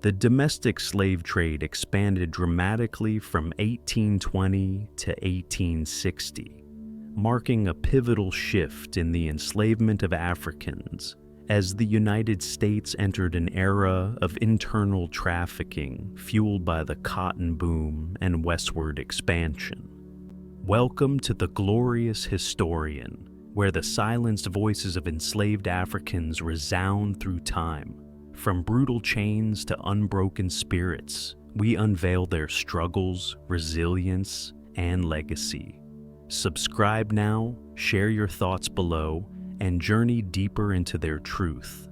The domestic slave trade expanded dramatically from 1820 to 1860, marking a pivotal shift in the enslavement of Africans as the United States entered an era of internal trafficking fueled by the cotton boom and westward expansion. Welcome to The Glorious Historian, where the silenced voices of enslaved Africans resound through time. From brutal chains to unbroken spirits, we unveil their struggles, resilience, and legacy. Subscribe now, share your thoughts below, and journey deeper into their truth.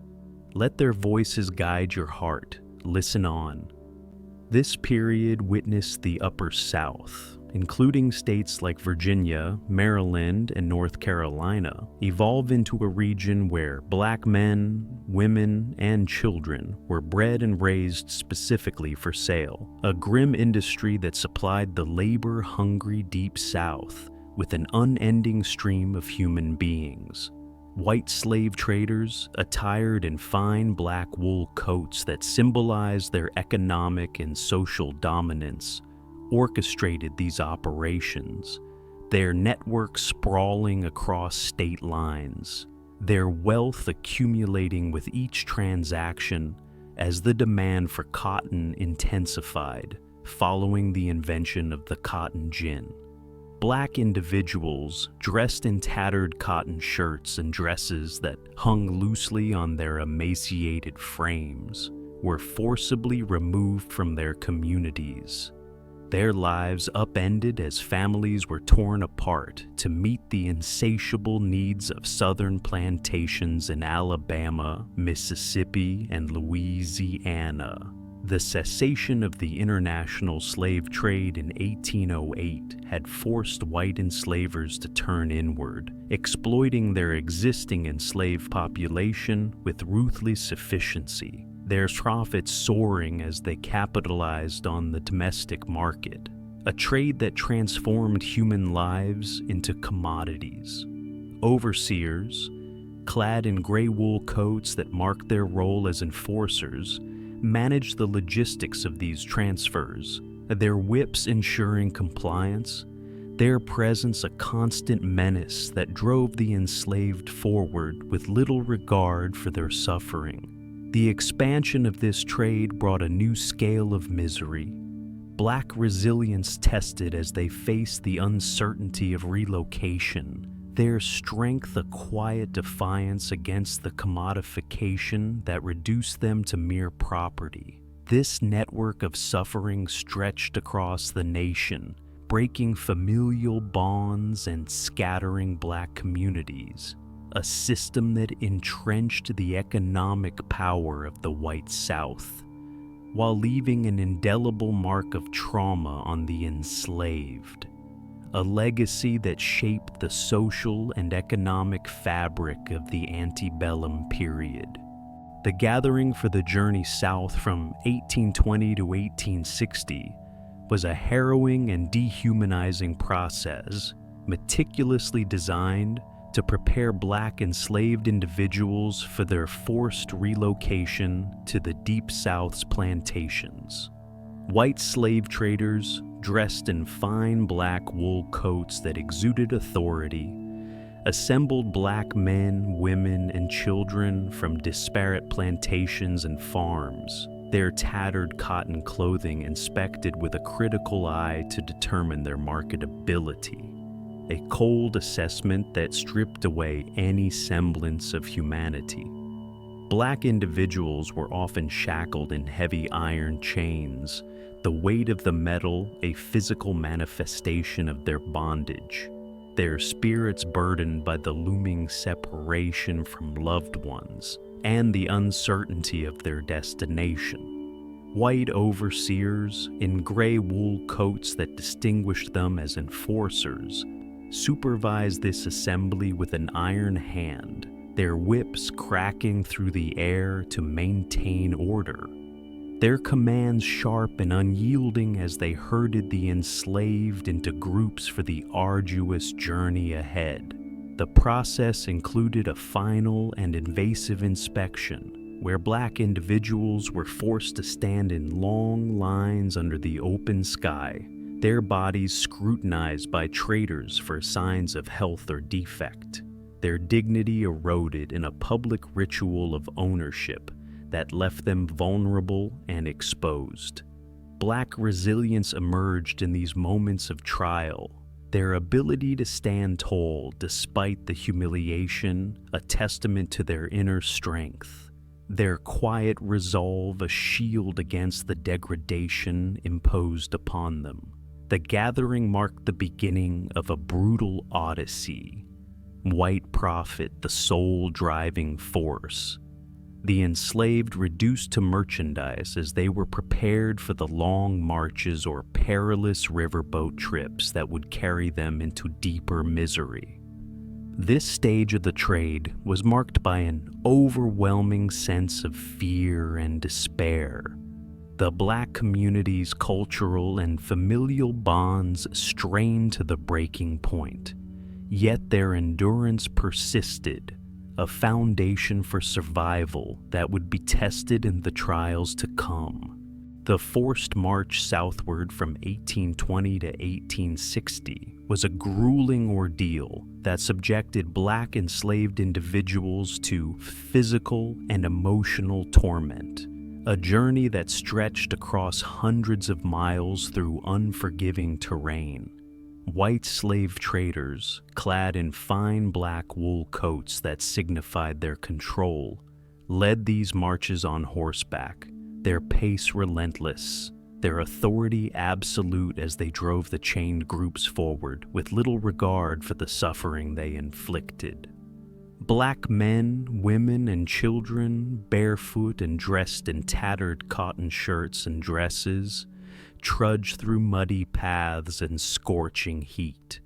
Let their voices guide your heart. Listen on. This period witnessed the Upper South, including states like Virginia, Maryland, and North Carolina, evolve into a region where Black men, women, and children were bred and raised specifically for sale, a grim industry that supplied the labor-hungry Deep South with an unending stream of human beings. White slave traders, attired in fine black wool coats that symbolized their economic and social dominance, orchestrated these operations, their network sprawling across state lines, their wealth accumulating with each transaction as the demand for cotton intensified following the invention of the cotton gin. Black individuals, dressed in tattered cotton shirts and dresses that hung loosely on their emaciated frames, were forcibly removed from their communities. Their lives upended as families were torn apart to meet the insatiable needs of southern plantations in Alabama, Mississippi, and Louisiana. The cessation of the international slave trade in 1808 had forced white enslavers to turn inward, exploiting their existing enslaved population with ruthless efficiency, their profits soaring as they capitalized on the domestic market, a trade that transformed human lives into commodities. Overseers, clad in gray wool coats that marked their role as enforcers, managed the logistics of these transfers, their whips ensuring compliance, their presence a constant menace that drove the enslaved forward with little regard for their suffering. The expansion of this trade brought a new scale of misery. Black resilience tested as they faced the uncertainty of relocation, their strength a quiet defiance against the commodification that reduced them to mere property. This network of suffering stretched across the nation, breaking familial bonds and scattering Black communities, a system that entrenched the economic power of the white South, while leaving an indelible mark of trauma on the enslaved. A legacy that shaped the social and economic fabric of the antebellum period. The gathering for the journey south from 1820 to 1860 was a harrowing and dehumanizing process, meticulously designed to prepare Black enslaved individuals for their forced relocation to the Deep South's plantations. White slave traders, dressed in fine black wool coats that exuded authority, assembled Black men, women, and children from disparate plantations and farms, their tattered cotton clothing inspected with a critical eye to determine their marketability, a cold assessment that stripped away any semblance of humanity. Black individuals were often shackled in heavy iron chains, the weight of the metal a physical manifestation of their bondage, their spirits burdened by the looming separation from loved ones and the uncertainty of their destination. White overseers, in gray wool coats that distinguished them as enforcers, supervised this assembly with an iron hand, their whips cracking through the air to maintain order, their commands sharp and unyielding as they herded the enslaved into groups for the arduous journey ahead. The process included a final and invasive inspection, where black individuals were forced to stand in long lines under the open sky, their bodies scrutinized by traders for signs of health or defect, their dignity eroded in a public ritual of ownership that left them vulnerable and exposed. Black resilience emerged in these moments of trial, their ability to stand tall despite the humiliation, a testament to their inner strength. Their quiet resolve, a shield against the degradation imposed upon them. The gathering marked the beginning of a brutal odyssey. White profit, the sole driving force. The enslaved reduced to merchandise as they were prepared for the long marches or perilous riverboat trips that would carry them into deeper misery. This stage of the trade was marked by an overwhelming sense of fear and despair. The black community's cultural and familial bonds strained to the breaking point, yet their endurance persisted, a foundation for survival that would be tested in the trials to come. The forced march southward from 1820 to 1860 was a grueling ordeal that subjected black enslaved individuals to physical and emotional torment, a journey that stretched across hundreds of miles through unforgiving terrain. White slave traders, clad in fine black wool coats that signified their control, led these marches on horseback, their pace relentless, their authority absolute as they drove the chained groups forward with little regard for the suffering they inflicted. Black men, women, and children, barefoot and dressed in tattered cotton shirts and dresses, trudged through muddy paths and scorching heat,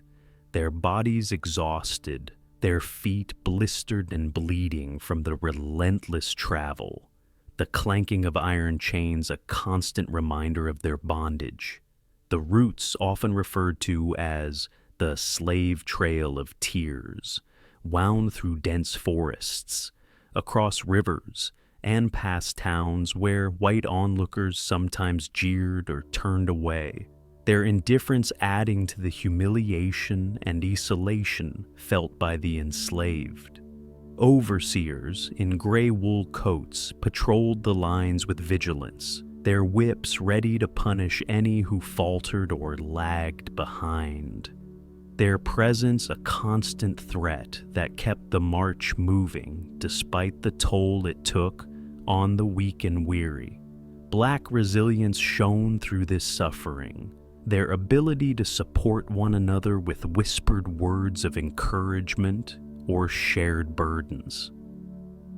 their bodies exhausted, their feet blistered and bleeding from the relentless travel, the clanking of iron chains a constant reminder of their bondage. The routes, often referred to as the slave trail of tears, wound through dense forests, across rivers, and past towns where white onlookers sometimes jeered or turned away, their indifference adding to the humiliation and isolation felt by the enslaved. Overseers in gray wool coats patrolled the lines with vigilance, their whips ready to punish any who faltered or lagged behind. Their presence a constant threat that kept the march moving despite the toll it took on the weak and weary. Black resilience shone through this suffering, their ability to support one another with whispered words of encouragement or shared burdens.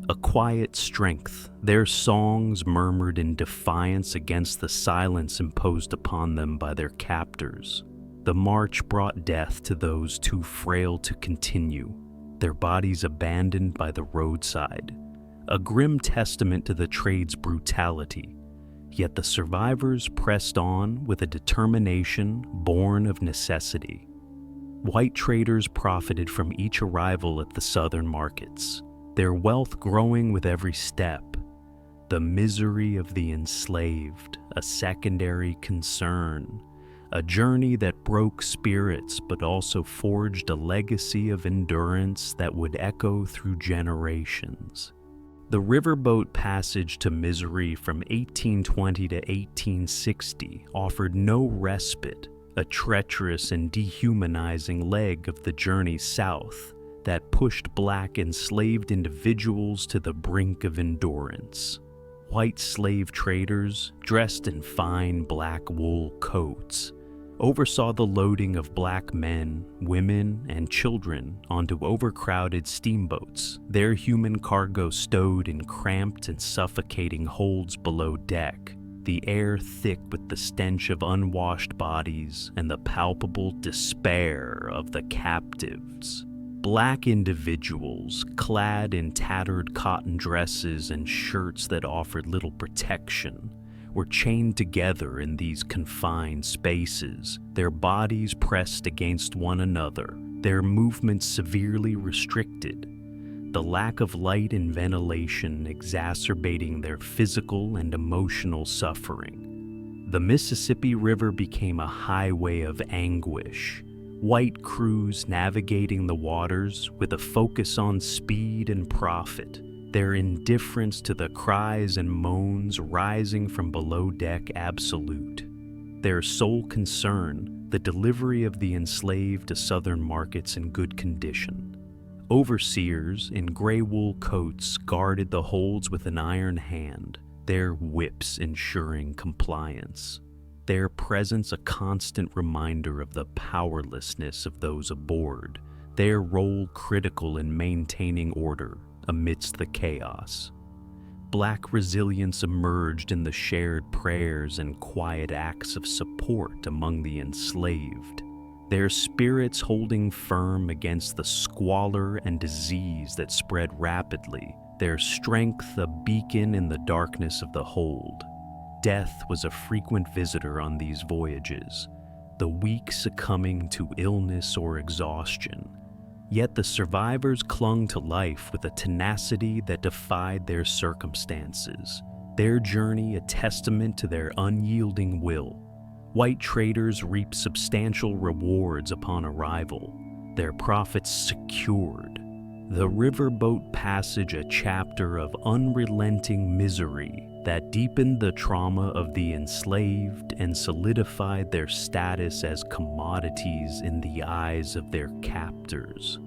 A quiet strength, their songs murmured in defiance against the silence imposed upon them by their captors. The march brought death to those too frail to continue, their bodies abandoned by the roadside, a grim testament to the trade's brutality. Yet the survivors pressed on with a determination born of necessity. White traders profited from each arrival at the southern markets, their wealth growing with every step. The misery of the enslaved, a secondary concern, a journey that broke spirits but also forged a legacy of endurance that would echo through generations. The riverboat passage to misery from 1820 to 1860 offered no respite, a treacherous and dehumanizing leg of the journey south that pushed black enslaved individuals to the brink of endurance. White slave traders, dressed in fine black wool coats, oversaw the loading of black men, women, and children onto overcrowded steamboats, their human cargo stowed in cramped and suffocating holds below deck, the air thick with the stench of unwashed bodies and the palpable despair of the captives. Black individuals, clad in tattered cotton dresses and shirts that offered little protection, were chained together in these confined spaces, their bodies pressed against one another, their movements severely restricted. the lack of light and ventilation exacerbating their physical and emotional suffering. The Mississippi River became a highway of anguish, white crews navigating the waters with a focus on speed and profit, their indifference to the cries and moans rising from below deck absolute. Their sole concern, the delivery of the enslaved to southern markets in good condition. Overseers in gray wool coats guarded the holds with an iron hand, their whips ensuring compliance. Their presence a constant reminder of the powerlessness of those aboard, their role critical in maintaining order amidst the chaos. Black resilience emerged in the shared prayers and quiet acts of support among the enslaved, their spirits holding firm against the squalor and disease that spread rapidly, their strength a beacon in the darkness of the hold. Death was a frequent visitor on these voyages, the weak succumbing to illness or exhaustion. Yet the survivors clung to life with a tenacity that defied their circumstances, their journey a testament to their unyielding will. White traders reaped substantial rewards upon arrival, their profits secured. The riverboat passage a chapter of unrelenting misery that deepened the trauma of the enslaved and solidified their status as commodities in the eyes of their captors.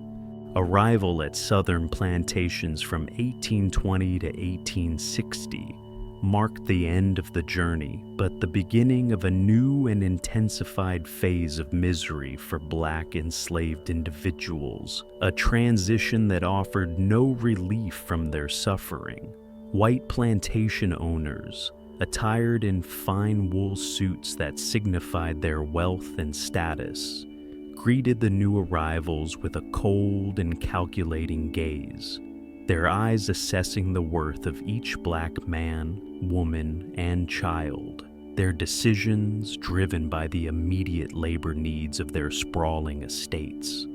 Arrival at southern plantations from 1820 to 1860 marked the end of the journey, but the beginning of a new and intensified phase of misery for Black enslaved individuals, a transition that offered no relief from their suffering. White plantation owners, attired in fine wool suits that signified their wealth and status, greeted the new arrivals with a cold and calculating gaze, their eyes assessing the worth of each Black man, woman, and child, their decisions driven by the immediate labor needs of their sprawling estates.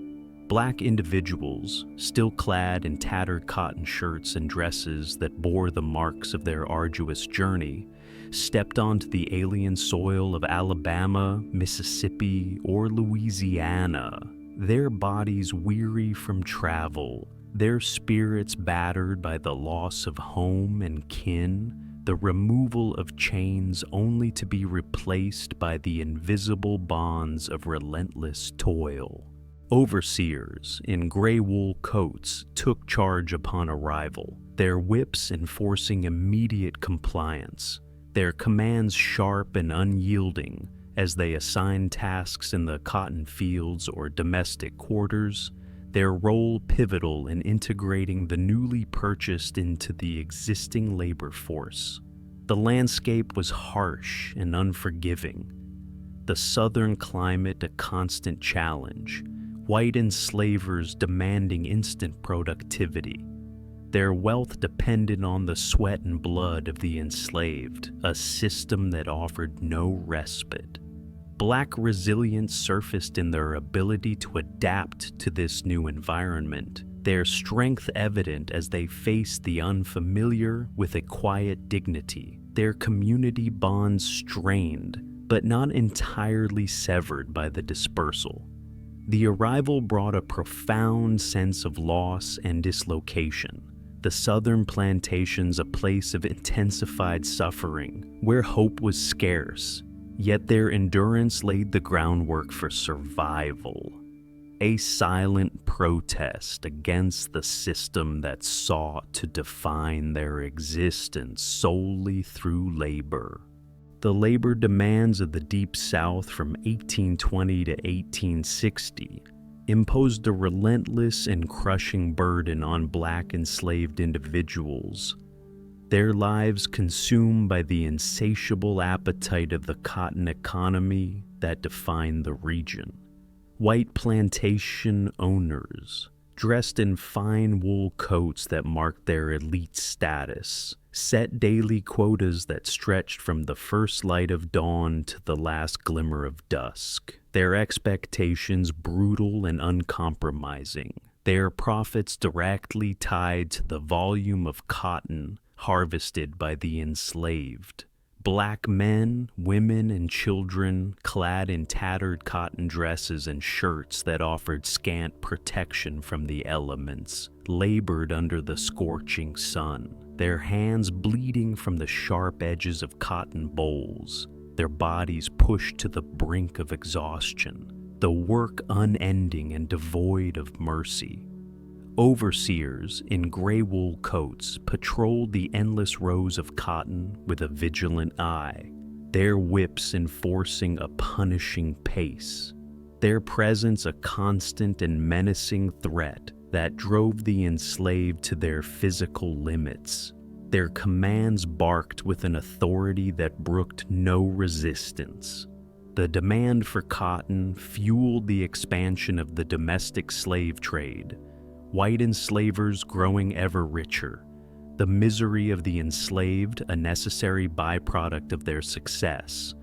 Black individuals, still clad in tattered cotton shirts and dresses that bore the marks of their arduous journey, stepped onto the alien soil of Alabama, Mississippi, or Louisiana, their bodies weary from travel, their spirits battered by the loss of home and kin, the removal of chains only to be replaced by the invisible bonds of relentless toil. Overseers in gray wool coats took charge upon arrival, their whips enforcing immediate compliance, their commands sharp and unyielding as they assigned tasks in the cotton fields or domestic quarters, their role pivotal in integrating the newly purchased into the existing labor force. The landscape was harsh and unforgiving, the southern climate a constant challenge, white enslavers demanding instant productivity. Their wealth depended on the sweat and blood of the enslaved, a system that offered no respite. Black resilience surfaced in their ability to adapt to this new environment, their strength evident as they faced the unfamiliar with a quiet dignity, their community bonds strained, but not entirely severed by the dispersal. The arrival brought a profound sense of loss and dislocation. The southern plantations a place of intensified suffering, where hope was scarce, yet their endurance laid the groundwork for survival. A silent protest against the system that sought to define their existence solely through labor. The labor demands of the Deep South from 1820 to 1860 imposed a relentless and crushing burden on Black enslaved individuals, their lives consumed by the insatiable appetite of the cotton economy that defined the region. White plantation owners, dressed in fine wool coats that marked their elite status, set daily quotas that stretched from the first light of dawn to the last glimmer of dusk, their expectations brutal and uncompromising. their profits directly tied to the volume of cotton harvested by the enslaved. Black men, women, and children, clad in tattered cotton dresses and shirts that offered scant protection from the elements, labored under the scorching sun, their hands bleeding from the sharp edges of cotton bolls, their bodies pushed to the brink of exhaustion, the work unending and devoid of mercy. Overseers in gray wool coats patrolled the endless rows of cotton with a vigilant eye, their whips enforcing a punishing pace, their presence a constant and menacing threat that drove the enslaved to their physical limits. Their commands barked with an authority that brooked no resistance. The demand for cotton fueled the expansion of the domestic slave trade, white enslavers growing ever richer, the misery of the enslaved a necessary byproduct of their success,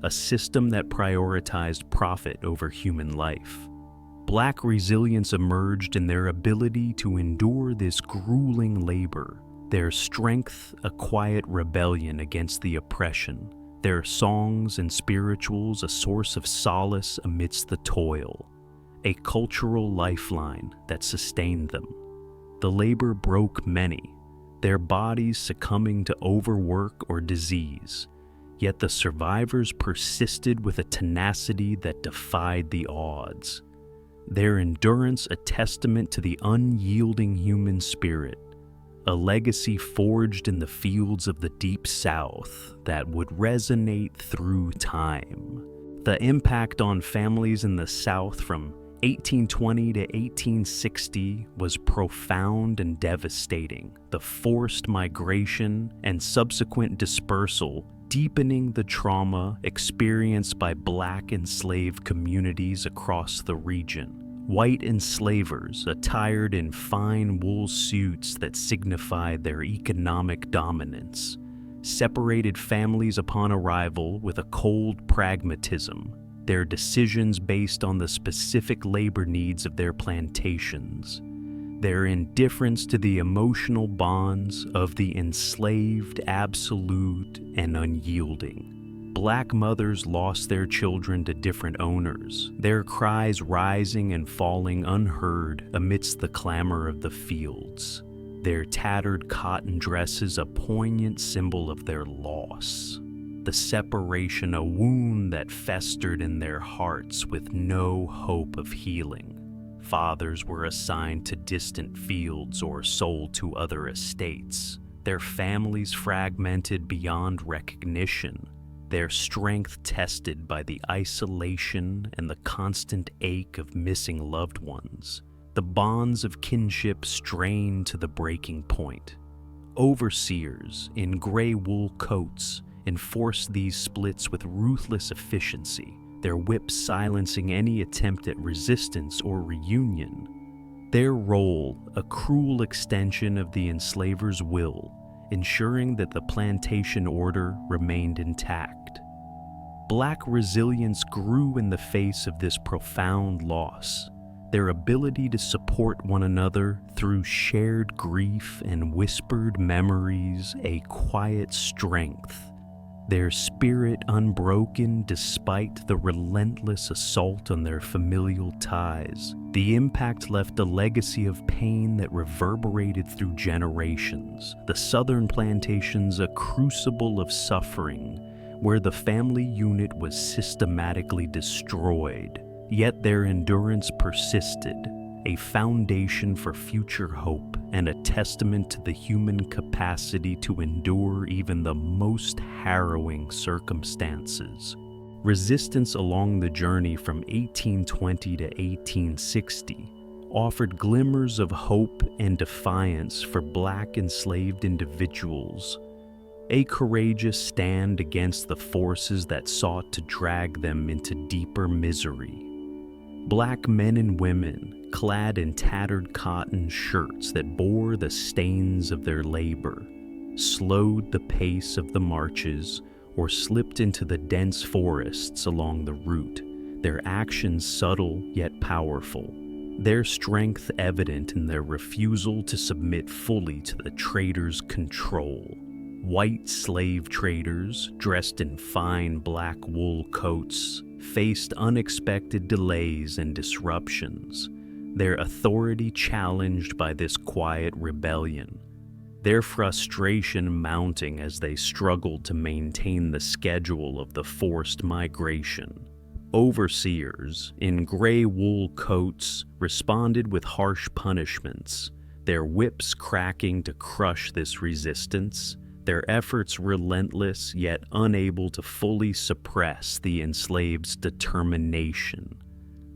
a system that prioritized profit over human life. Black resilience emerged in their ability to endure this grueling labor, their strength a quiet rebellion against the oppression, their songs and spirituals a source of solace amidst the toil, a cultural lifeline that sustained them. The labor broke many, their bodies succumbing to overwork or disease, yet the survivors persisted with a tenacity that defied the odds. Their endurance a testament to the unyielding human spirit, a legacy forged in the fields of the Deep South that would resonate through time. The impact on families in the South from 1820 to 1860 was profound and devastating, the forced migration and subsequent dispersal deepening the trauma experienced by Black enslaved communities across the region. White enslavers, attired in fine wool suits that signified their economic dominance, separated families upon arrival with a cold pragmatism, their decisions based on the specific labor needs of their plantations, their indifference to the emotional bonds of the enslaved, absolute, and unyielding. Black mothers lost their children to different owners, their cries rising and falling unheard amidst the clamor of the fields, their tattered cotton dresses a poignant symbol of their loss, the separation a wound that festered in their hearts with no hope of healing. Fathers were assigned to distant fields or sold to other estates, their families fragmented beyond recognition, their strength tested by the isolation and the constant ache of missing loved ones, the bonds of kinship strained to the breaking point. Overseers in gray wool coats enforced these splits with ruthless efficiency, their whips silencing any attempt at resistance or reunion. Their role, a cruel extension of the enslaver's will, ensuring that the plantation order remained intact. Black resilience grew in the face of this profound loss, their ability to support one another through shared grief and whispered memories a quiet strength, their spirit unbroken despite the relentless assault on their familial ties. The impact left a legacy of pain that reverberated through generations. The southern plantations a crucible of suffering, where the family unit was systematically destroyed, yet their endurance persisted, a foundation for future hope and a testament to the human capacity to endure even the most harrowing circumstances. Resistance along the journey from 1820 to 1860 offered glimmers of hope and defiance for Black enslaved individuals, a courageous stand against the forces that sought to drag them into deeper misery. Black men and women, clad in tattered cotton shirts that bore the stains of their labor, slowed the pace of the marches or slipped into the dense forests along the route, their actions subtle yet powerful, their strength evident in their refusal to submit fully to the traders' control. White slave traders, dressed in fine black wool coats, faced unexpected delays and disruptions, their authority challenged by this quiet rebellion, their frustration mounting as they struggled to maintain the schedule of the forced migration. Overseers in gray wool coats responded with harsh punishments, their whips cracking to crush this resistance, their efforts relentless yet unable to fully suppress the enslaved's determination.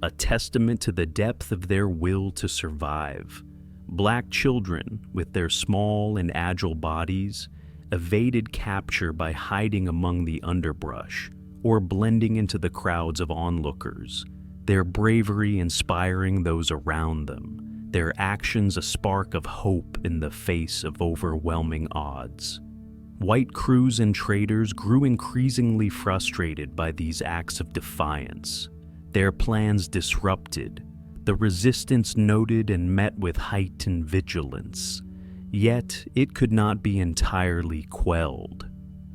A testament to the depth of their will to survive, Black children, with their small and agile bodies, evaded capture by hiding among the underbrush or blending into the crowds of onlookers, their bravery inspiring those around them, their actions a spark of hope in the face of overwhelming odds. White crews and traders grew increasingly frustrated by these acts of defiance, their plans disrupted, the resistance noted and met with heightened vigilance. Yet it could not be entirely quelled.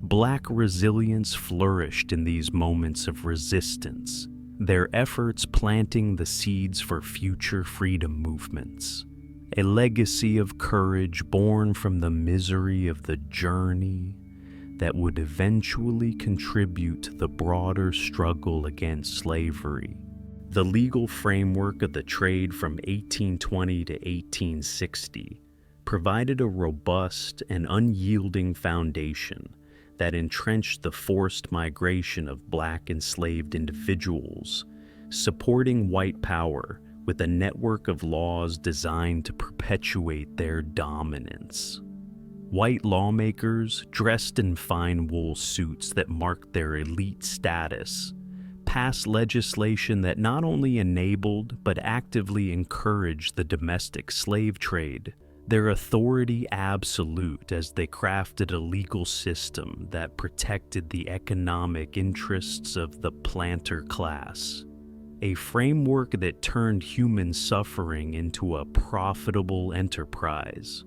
Black resilience flourished in these moments of resistance, their efforts planting the seeds for future freedom movements. A legacy of courage born from the misery of the journey that would eventually contribute to the broader struggle against slavery. The legal framework of the trade from 1820 to 1860 provided a robust and unyielding foundation that entrenched the forced migration of Black enslaved individuals, supporting white power with a network of laws designed to perpetuate their dominance. White lawmakers, dressed in fine wool suits that marked their elite status, passed legislation that not only enabled but actively encouraged the domestic slave trade, their authority absolute as they crafted a legal system that protected the economic interests of the planter class. A framework that turned human suffering into a profitable enterprise.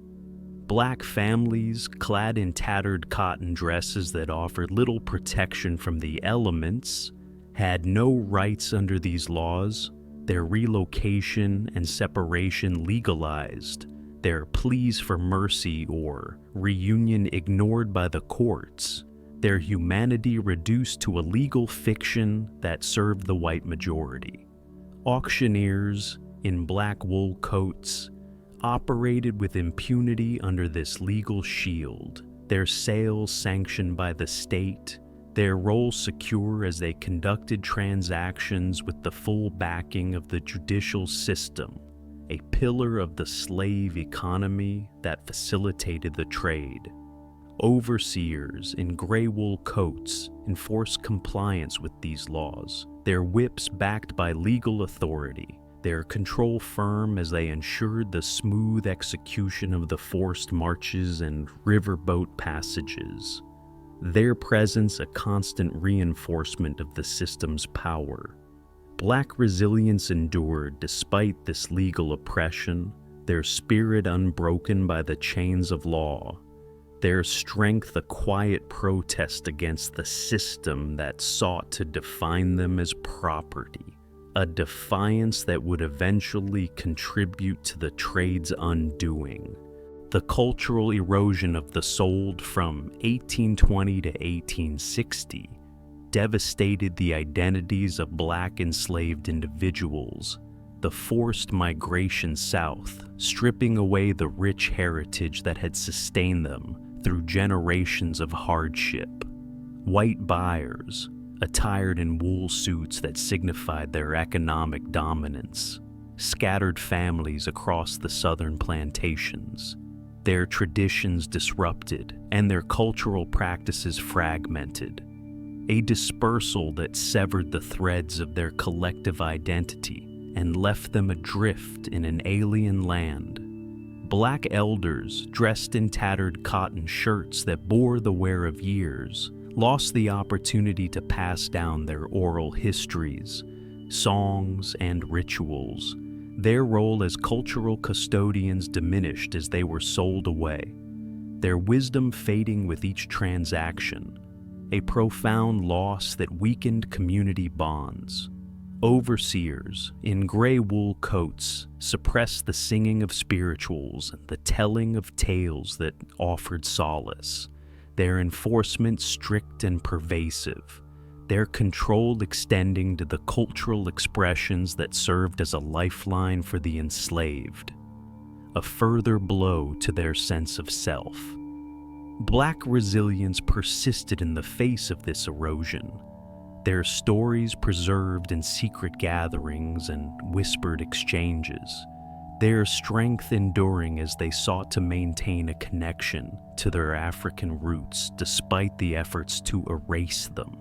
Black families, clad in tattered cotton dresses that offered little protection from the elements, had no rights under these laws, their relocation and separation legalized, their pleas for mercy or reunion ignored by the courts, their humanity reduced to a legal fiction that served the white majority. Auctioneers in black wool coats operated with impunity under this legal shield, their sales sanctioned by the state, their role secure as they conducted transactions with the full backing of the judicial system, a pillar of the slave economy that facilitated the trade. Overseers in gray wool coats enforced compliance with these laws, their whips backed by legal authority, their control firm as they ensured the smooth execution of the forced marches and riverboat passages. Their presence a constant reinforcement of the system's power. Black resilience endured despite this legal oppression, their spirit unbroken by the chains of law, their strength a quiet protest against the system that sought to define them as property, a defiance that would eventually contribute to the trade's undoing. The cultural erosion of the sold from 1820 to 1860 devastated the identities of Black enslaved individuals, the forced migration south, stripping away the rich heritage that had sustained them through generations of hardship. White buyers, attired in wool suits that signified their economic dominance, scattered families across the southern plantations, their traditions disrupted and their cultural practices fragmented, a dispersal that severed the threads of their collective identity and left them adrift in an alien land. Black elders, dressed in tattered cotton shirts that bore the wear of years, lost the opportunity to pass down their oral histories, songs, and rituals, Their role as cultural custodians diminished as they were sold away, their wisdom fading with each transaction, a profound loss that weakened community bonds. Overseers in gray wool coats suppressed the singing of spirituals and the telling of tales that offered solace, their enforcement strict and pervasive, their control extending to the cultural expressions that served as a lifeline for the enslaved, a further blow to their sense of self. Black resilience persisted in the face of this erosion, their stories preserved in secret gatherings and whispered exchanges, their strength enduring as they sought to maintain a connection to their African roots despite the efforts to erase them.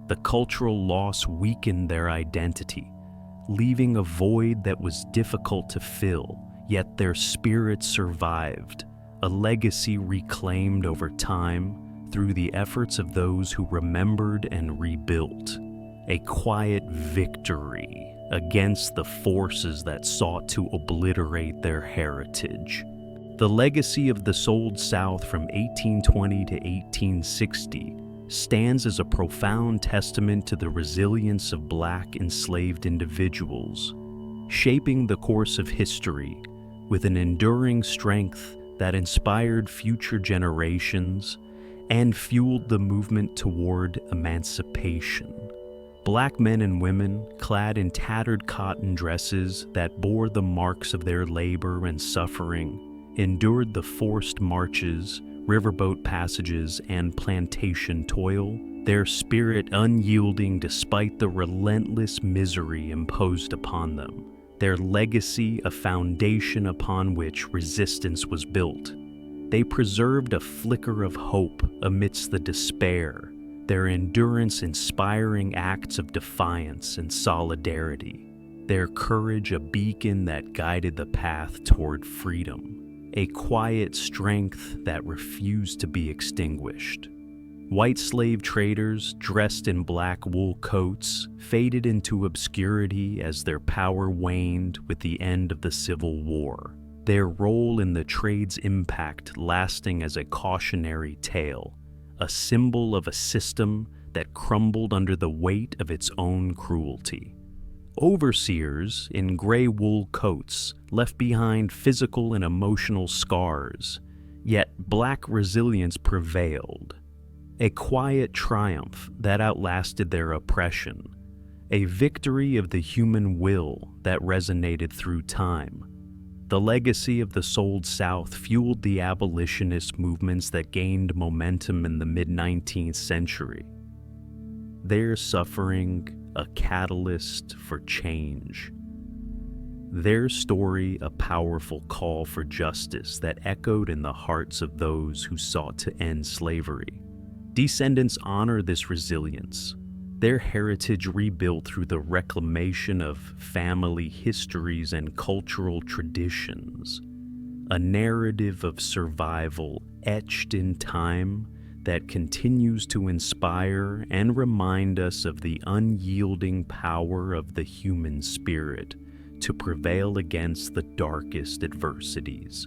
The cultural loss weakened their identity, leaving a void that was difficult to fill, yet their spirit survived, a legacy reclaimed over time through the efforts of those who remembered and rebuilt, a quiet victory against the forces that sought to obliterate their heritage. The legacy of the Sold South from 1820 to 1860 stands as a profound testament to the resilience of Black enslaved individuals, shaping the course of history with an enduring strength that inspired future generations and fueled the movement toward emancipation. Black men and women, clad in tattered cotton dresses that bore the marks of their labor and suffering, endured the forced marches, riverboat passages, and plantation toil, their spirit unyielding despite the relentless misery imposed upon them, their legacy a foundation upon which resistance was built. They preserved a flicker of hope amidst the despair, their endurance inspiring acts of defiance and solidarity, their courage a beacon that guided the path toward freedom, a quiet strength that refused to be extinguished. White slave traders, dressed in black wool coats, faded into obscurity as their power waned with the end of the Civil War, their role in the trade's impact lasting as a cautionary tale, a symbol of a system that crumbled under the weight of its own cruelty. Overseers in gray wool coats left behind physical and emotional scars, yet Black resilience prevailed, a quiet triumph that outlasted their oppression, a victory of the human will that resonated through time. The legacy of the Sold South fueled the abolitionist movements that gained momentum in the mid-19th century. Their suffering, a catalyst for change. Their story, a powerful call for justice that echoed in the hearts of those who sought to end slavery. Descendants honor this resilience, their heritage rebuilt through the reclamation of family histories and cultural traditions, a narrative of survival etched in time that continues to inspire and remind us of the unyielding power of the human spirit to prevail against the darkest adversities.